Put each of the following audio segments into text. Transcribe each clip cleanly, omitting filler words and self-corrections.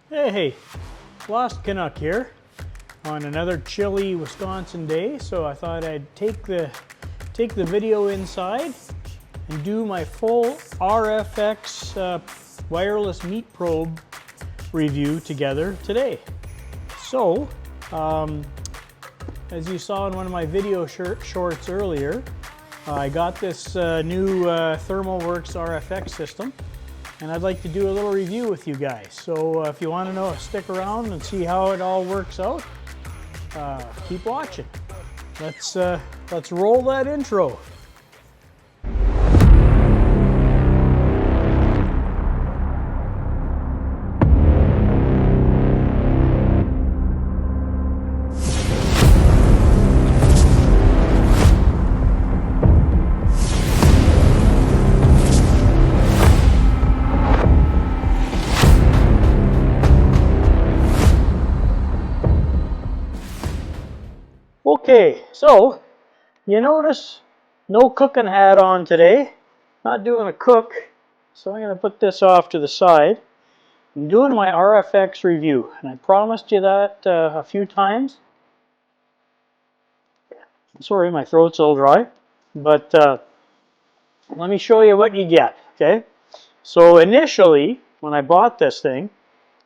Hey, Lost Canuck here on another chilly Wisconsin day. So I thought I'd take the video inside and do my full RFX wireless meat probe review together today. So, as you saw in one of my video shorts earlier, I got this new ThermoWorks RFX system, and I'd like to do a little review with you guys. So if you want to know, stick around and see how it all works out. Keep watching. Let's roll that intro. Okay, so you notice no cooking hat on today. Not doing a cook, so I'm going to put this off to the side. I'm doing my RFX review, and I promised you that a few times. Sorry, my throat's all dry, but let me show you what you get, okay? So initially, when I bought this thing,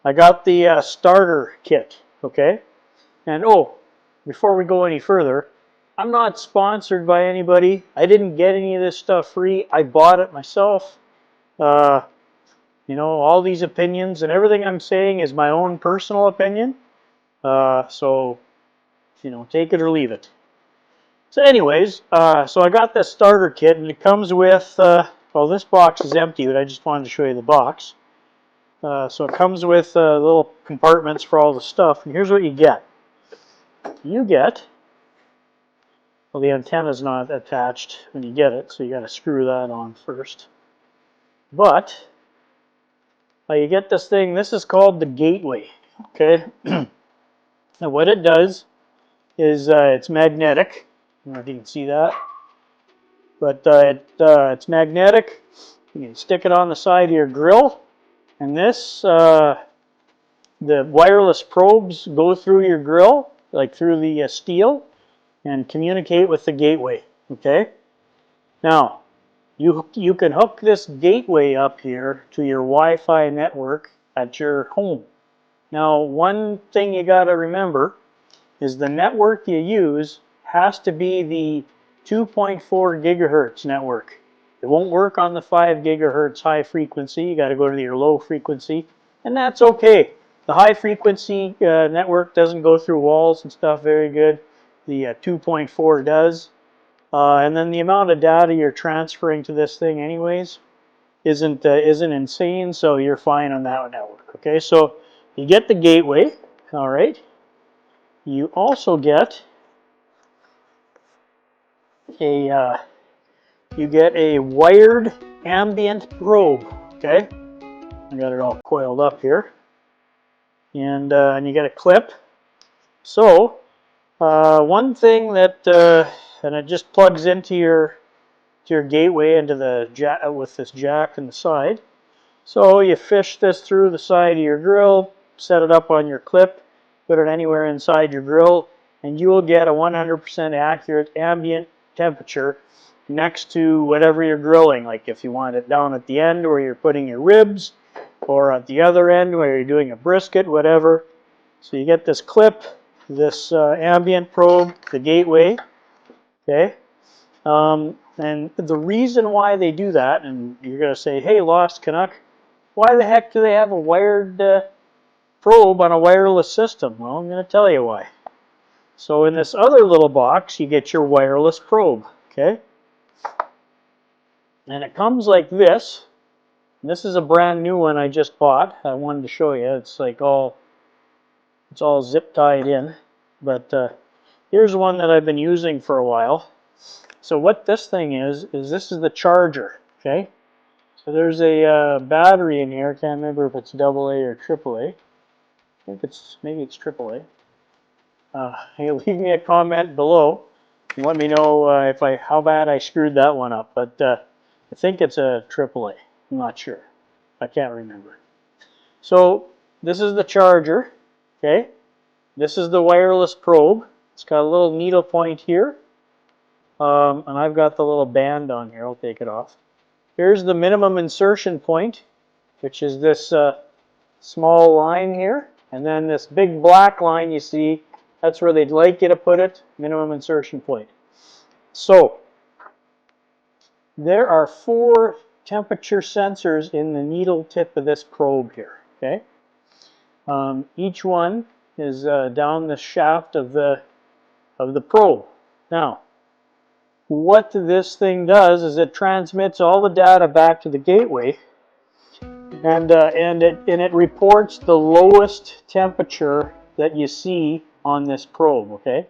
I got the starter kit, okay? And before we go any further, I'm not sponsored by anybody. I didn't get any of this stuff free. I bought it myself. You know, all these opinions and everything I'm saying is my own personal opinion. So, you know, take it or leave it. So anyways, so I got this starter kit, and it comes with, well, this box is empty, but I just wanted to show you the box. So it comes with little compartments for all the stuff, and here's what you get. You get, well, the antenna's not attached when you get it, so you got to screw that on first. But you get this thing. This is called the gateway. Okay. And what it does is it's magnetic. I don't know if you can see that, but it's magnetic. You can stick it on the side of your grill, and this the wireless probes go through your grill, like through the steel, and communicate with the gateway. Okay. Now, you can hook this gateway up here to your Wi-Fi network at your home. Now, one thing you got to remember is the network you use has to be the 2.4 gigahertz network. It won't work on the 5 gigahertz high frequency. You got to go to your low frequency, and that's okay. The high frequency network doesn't go through walls and stuff very good. The 2.4 does. And then the amount of data you're transferring to this thing anyways isn't insane, so you're fine on that network. Okay, so you get the gateway, all right. You also get a wired ambient probe. Okay, I got it all coiled up here, and you get a clip. So one thing that and it just plugs into your gateway, into the jack with this jack on the side. So you fish this through the side of your grill, set it up on your clip, put it anywhere inside your grill, and you will get a 100% accurate ambient temperature next to whatever you're grilling. Like if you want it down at the end where you're putting your ribs, or at the other end where you're doing a brisket, whatever. So you get this clip, this ambient probe, the gateway, okay? And the reason why they do that, and you're going to say, hey, Lost Canuck, why the heck do they have a wired probe on a wireless system? Well, I'm going to tell you why. So in this other little box, you get your wireless probe, okay? And it comes like this. And this is a brand new one I just bought. I wanted to show you. It's like it's all zip tied in. But here's one that I've been using for a while. So what this thing is this is the charger, okay? So there's a battery in here. I can't remember if it's AA or AAA. I think maybe it's AAA. Hey, leave me a comment below and let me know how bad I screwed that one up. But I think it's a AAA. I'm not sure. I can't remember. So this is the charger, okay? This is the wireless probe. It's got a little needle point here. And I've got the little band on here. I'll take it off. Here's the minimum insertion point, which is this small line here. And then this big black line you see, that's where they'd like you to put it, minimum insertion point. So, there are 4 temperature sensors in the needle tip of this probe here, okay? Each one is down the shaft of the probe. Now, what this thing does is it transmits all the data back to the gateway, and it reports the lowest temperature that you see on this probe. Okay,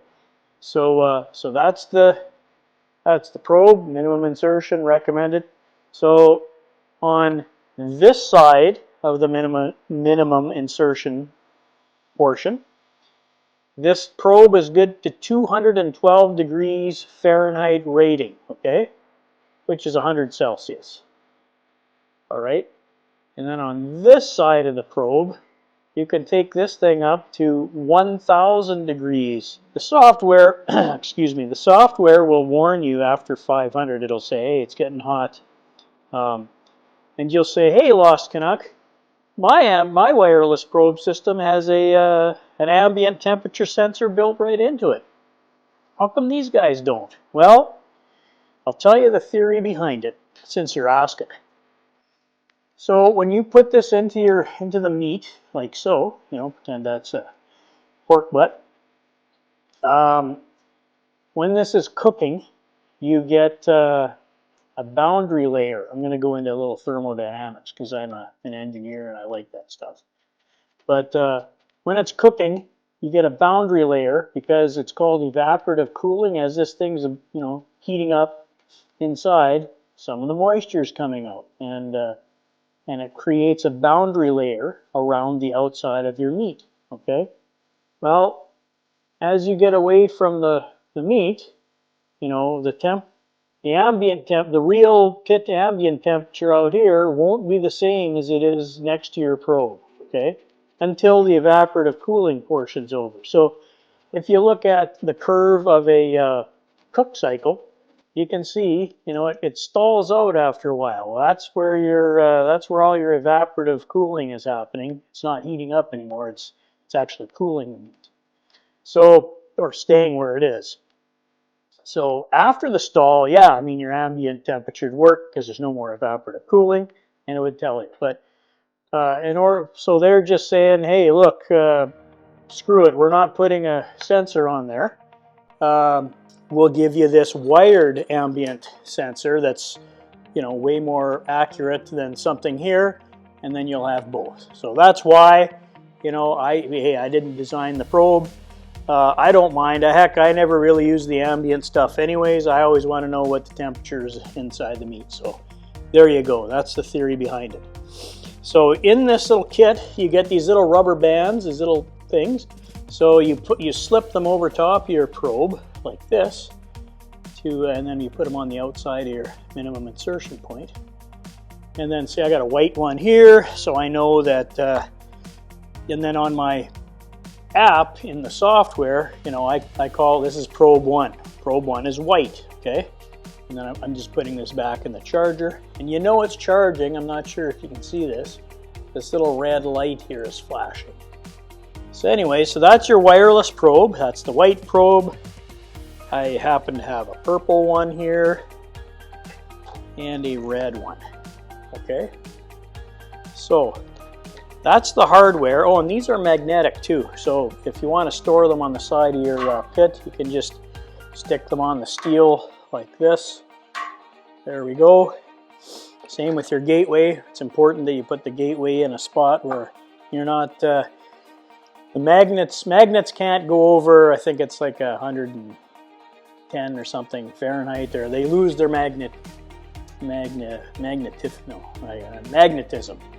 so that's the probe, minimum insertion recommended. So on this side of the minimum insertion portion, this probe is good to 212 degrees Fahrenheit rating, okay, which is 100 Celsius. All right, and then on this side of the probe, you can take this thing up to 1,000 degrees. The software, excuse me, the software will warn you after 500. It'll say, hey, it's getting hot, and you'll say, hey, Lost Canuck, my wireless probe system has an ambient temperature sensor built right into it. How come these guys don't? Well, I'll tell you the theory behind it, since you're asking. So when you put this into the meat, like so, pretend that's a pork butt. When this is cooking, you get a boundary layer. I'm going to go into a little thermodynamics because I'm an engineer and I like that stuff. But when it's cooking, you get a boundary layer because it's called evaporative cooling. As this thing's heating up inside, some of the moisture is coming out, and it creates a boundary layer around the outside of your meat. Okay. Well, as you get away from the meat, the ambient temp, the real pit ambient temperature out here won't be the same as it is next to your probe, okay? Until the evaporative cooling portion's over. So if you look at the curve of a cook cycle, you can see, it stalls out after a while. Well, that's where all your evaporative cooling is happening. It's not heating up anymore. It's actually cooling the meat. So, or staying where it is. So after the stall, yeah, your ambient temperature would work because there's no more evaporative cooling, and it would tell you. But so they're just saying, hey, look, screw it, we're not putting a sensor on there. We'll give you this wired ambient sensor that's, way more accurate than something here, and then you'll have both. So that's why, I didn't design the probe. I don't mind. Heck, I never really use the ambient stuff anyways. I always want to know what the temperature is inside the meat. So there you go. That's the theory behind it. So in this little kit, you get these little rubber bands, these little things. So you slip them over top of your probe like this, and then you put them on the outside of your minimum insertion point. And then see, I got a white one here, so I know that. And then on my app in the software, I call this is probe 1. Probe 1 is white, okay? And then I'm just putting this back in the charger. And it's charging. I'm not sure if you can see this. This little red light here is flashing. So anyway, so that's your wireless probe. That's the white probe. I happen to have a purple one here and a red one, okay? So that's the hardware. Oh, and these are magnetic too. So if you want to store them on the side of your pit, you can just stick them on the steel like this. There we go. Same with your gateway. It's important that you put the gateway in a spot where you're not, the magnets can't go over, I think it's like 110 or something Fahrenheit, or they lose their magnetism,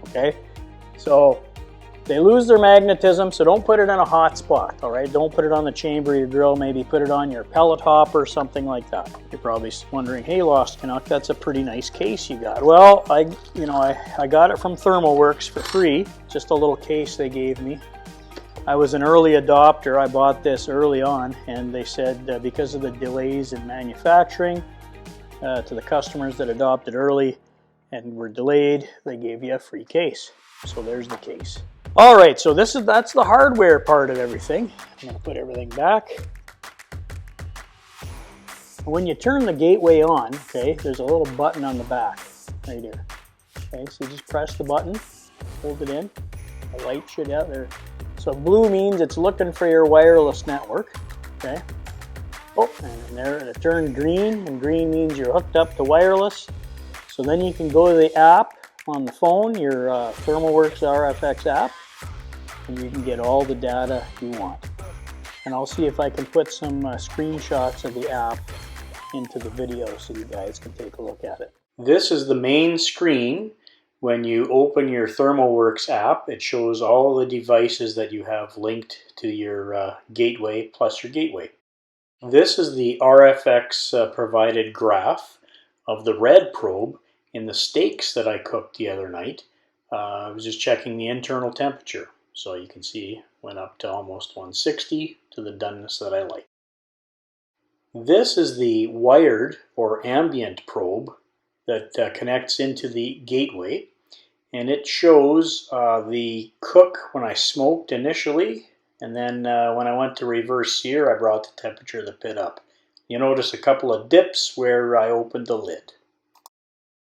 okay? So They lose their magnetism, so don't put it in a hot spot, all right? Don't put it on the chamber of your grill. Maybe put it on your pellet hopper, something like that. You're probably wondering, hey, Lost Canuck, that's a pretty nice case you got. Well, I got it from ThermoWorks for free, just a little case they gave me. I was an early adopter. I bought this early on, and they said because of the delays in manufacturing to the customers that adopted early and were delayed, they gave you a free case. So there's the case. All right, so that's the hardware part of everything. I'm gonna put everything back. When you turn the gateway on, okay, there's a little button on the back, right here. Okay, so you just press the button, hold it in, the light should out there. So blue means it's looking for your wireless network, okay? Oh, and there it turned green, and green means you're hooked up to wireless. So then you can go to the app on the phone, your ThermoWorks RFX app, and you can get all the data you want. And I'll see if I can put some screenshots of the app into the video so you guys can take a look at it. This is the main screen. When you open your ThermoWorks app, it shows all the devices that you have linked to your gateway plus your gateway. This is the RFX provided graph of the red probe in the steaks that I cooked the other night. I was just checking the internal temperature. So you can see went up to almost 160 to the doneness that I like. This is the wired or ambient probe that connects into the gateway. And it shows the cook when I smoked initially. And then when I went to reverse sear, I brought the temperature of the pit up. You notice a couple of dips where I opened the lid.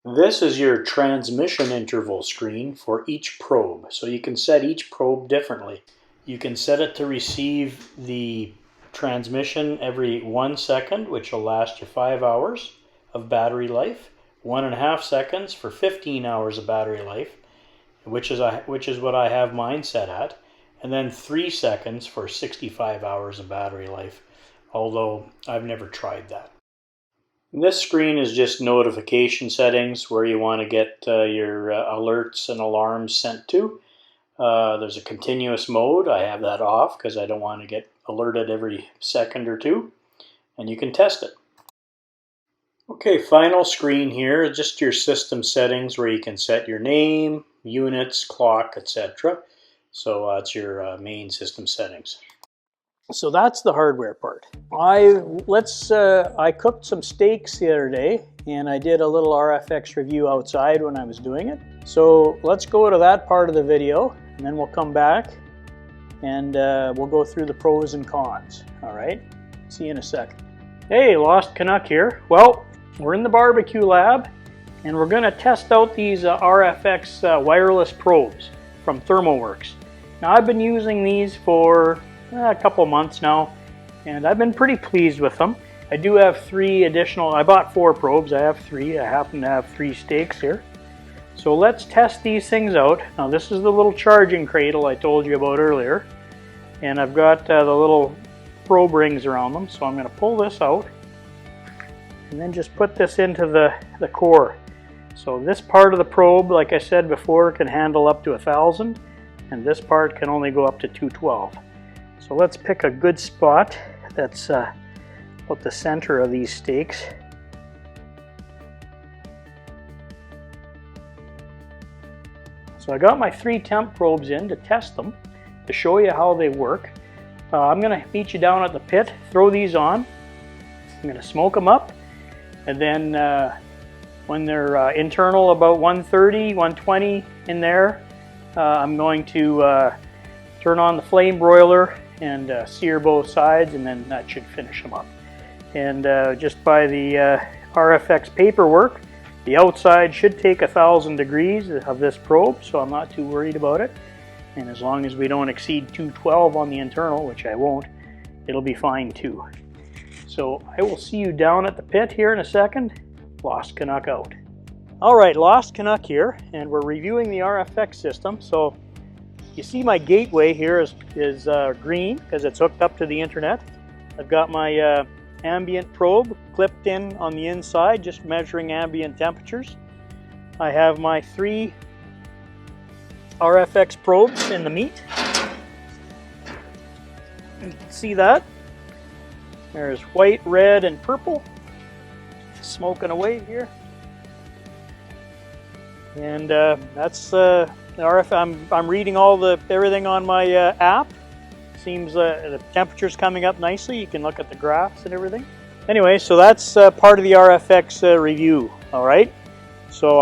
This is your transmission interval screen for each probe. So you can set each probe differently. You can set it to receive the transmission every 1 second, which will last you 5 hours of battery life. 1.5 seconds for 15 hours of battery life, which is what I have mine set at. And then 3 seconds for 65 hours of battery life, although I've never tried that. This screen is just notification settings where you want to get your alerts and alarms sent to. There's a continuous mode. I have that off because I don't want to get alerted every second or two. And you can test it. Okay, final screen here, just your system settings where you can set your name, units, clock, etc. So that's your main system settings. So that's the hardware part. I cooked some steaks the other day, and I did a little RFX review outside when I was doing it. So let's go to that part of the video, and then we'll come back and we'll go through the pros and cons. All right, see you in a second. Hey, Lost Canuck here. Well, we're in the barbecue lab, and we're going to test out these RFX wireless probes from ThermoWorks. Now, I've been using these for a couple months now, and I've been pretty pleased with them. I do have 3 additional. I bought 4 probes. I have 3. I happen to have 3 steaks here. So let's test these things out. Now, this is the little charging cradle I told you about earlier, and I've got the little probe rings around them. So I'm going to pull this out and then just put this into the core. So this part of the probe, like I said before, can handle up to 1,000, and this part can only go up to 212. So let's pick a good spot that's about the center of these steaks. So I got my 3 temp probes in to test them, to show you how they work. I'm going to meet you down at the pit, throw these on. I'm going to smoke them up, and then when they're internal about 130, 120 in there, I'm going to turn on the flame broiler and sear both sides, and then that should finish them up. And just by the RFX paperwork, the outside should take 1,000 degrees of this probe, so I'm not too worried about it. And as long as we don't exceed 212 on the internal, which I won't, it'll be fine too. So I will see you down at the pit here in a second. Lost Canuck out. All right, Lost Canuck here, and we're reviewing the RFX system. So you see my gateway here is green because it's hooked up to the internet. I've got my ambient probe clipped in on the inside, just measuring ambient temperatures. I have my 3 RFX probes in the meat. You can see that. There's white, red, and purple smoking away here. And that's the RF. I'm reading everything on my app. Seems the temperature's coming up nicely. You can look at the graphs and everything. Anyway, so that's part of the RFX review. All right. So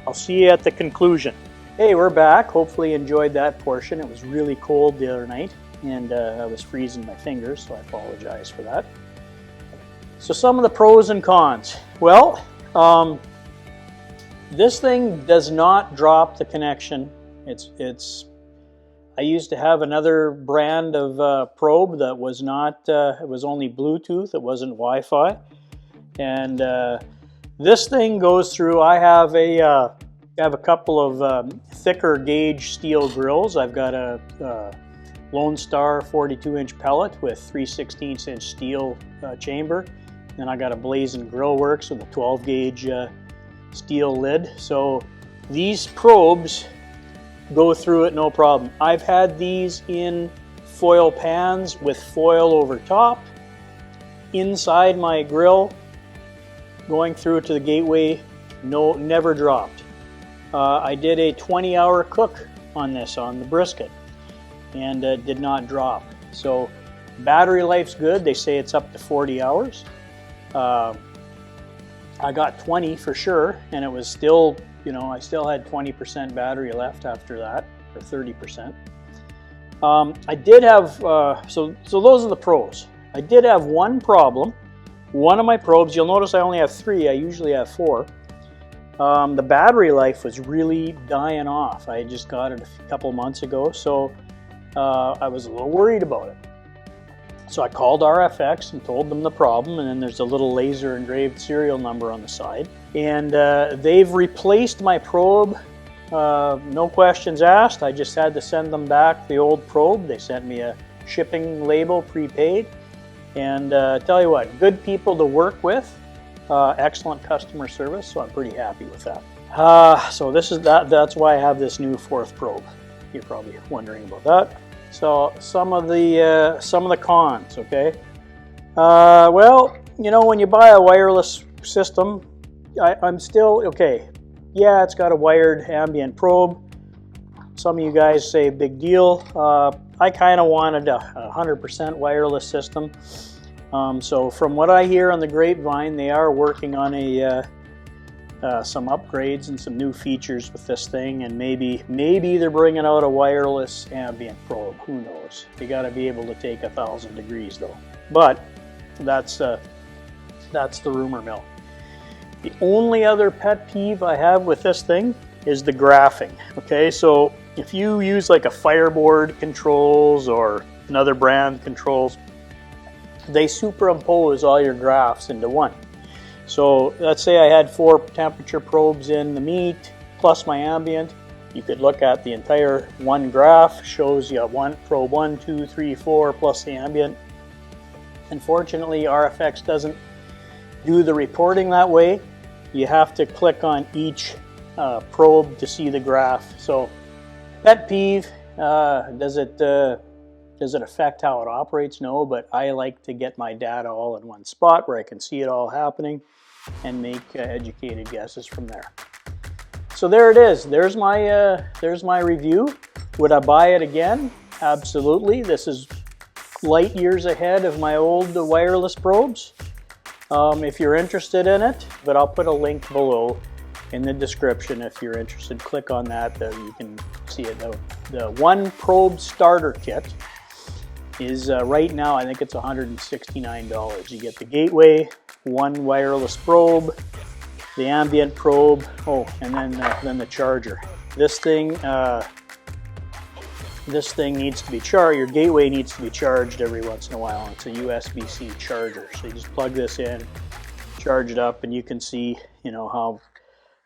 I'll see you at the conclusion. Hey, we're back. Hopefully you enjoyed that portion. It was really cold the other night, and I was freezing my fingers, so I apologize for that. So some of the pros and cons. Well, this thing does not drop the connection. I used to have another brand of probe that was not, it was only Bluetooth, it wasn't Wi-Fi. And this thing goes through, I have a couple of thicker gauge steel grills. I've got a Lone Star 42-inch pellet with 3/16-inch steel chamber. Then I got a Blazing Grill Works with a 12-gauge steel lid. So these probes go through it no problem. I've had these in foil pans with foil over top, inside my grill, going through to the gateway, never dropped. I did a 20-hour cook on this, on the brisket, and did not drop. So battery life's good. They say it's up to 40 hours. I got 20 for sure, and it was still, I still had 20% battery left after that, or 30%. I did have, so those are the pros. I did have one problem. One of my probes, you'll notice I only have 3, I usually have 4. The battery life was really dying off. I just got it a couple months ago, so I was a little worried about it. So I called RFX and told them the problem, and then there's a little laser engraved serial number on the side. And they've replaced my probe, no questions asked. I just had to send them back the old probe. They sent me a shipping label prepaid. And tell you what, good people to work with, excellent customer service, so I'm pretty happy with that. So that's why I have this new 4th probe. You're probably wondering about that. So some of the cons, okay? Well, when you buy a wireless system, I'm still, okay, yeah, it's got a wired ambient probe. Some of you guys say big deal. I kind of wanted a 100% wireless system. So from what I hear on the grapevine, they are working on some upgrades and some new features with this thing, and maybe they're bringing out a wireless ambient probe. Who knows? You got to be able to take 1,000 degrees though. But that's the rumor mill. The only other pet peeve I have with this thing is the graphing. Okay, so if you use like a Fireboard controls or another brand controls, they superimpose all your graphs into one. So let's say I had 4 temperature probes in the meat plus my ambient. You could look at the entire one graph, shows you probe 1, 2, 3, 4 plus the ambient. Unfortunately, RFX doesn't do the reporting that way. You have to click on each probe to see the graph. So pet peeve, does it affect how it operates? No, but I like to get my data all in one spot where I can see it all happening and make educated guesses from there. So there it is. There's my review. Would I buy it again? Absolutely. This is light years ahead of my old wireless probes. If you're interested in it, but I'll put a link below in the description if you're interested. Click on that, you can see it. The one probe starter kit is right now, I think it's $169. You get the gateway, one wireless probe, the ambient probe, and then the charger. This thing needs to be charged. Your gateway needs to be charged every once in a while. It's a USB-C charger, so you just plug this in, charge it up, and you can see,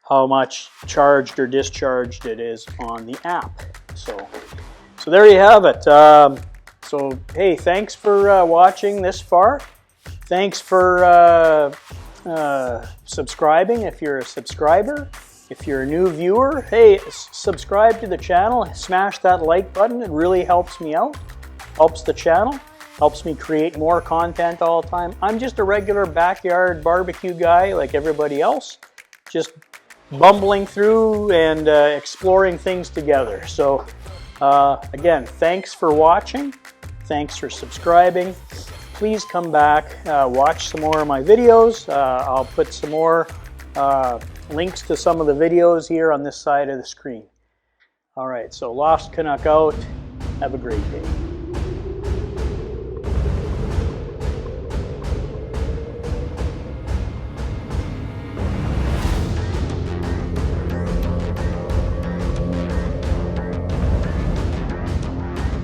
how much charged or discharged it is on the app. So there you have it. So hey, thanks for watching this far. Thanks for subscribing if you're a subscriber. If you're a new viewer, hey, subscribe to the channel, smash that like button. It really helps me out, helps the channel, helps me create more content all the time. I'm just a regular backyard barbecue guy like everybody else, just bumbling through and exploring things together. So again, thanks for watching. Thanks for subscribing. Please come back, watch some more of my videos. I'll put some more links to some of the videos here on this side of the screen. All right, so Lost Canuck out. Have a great day.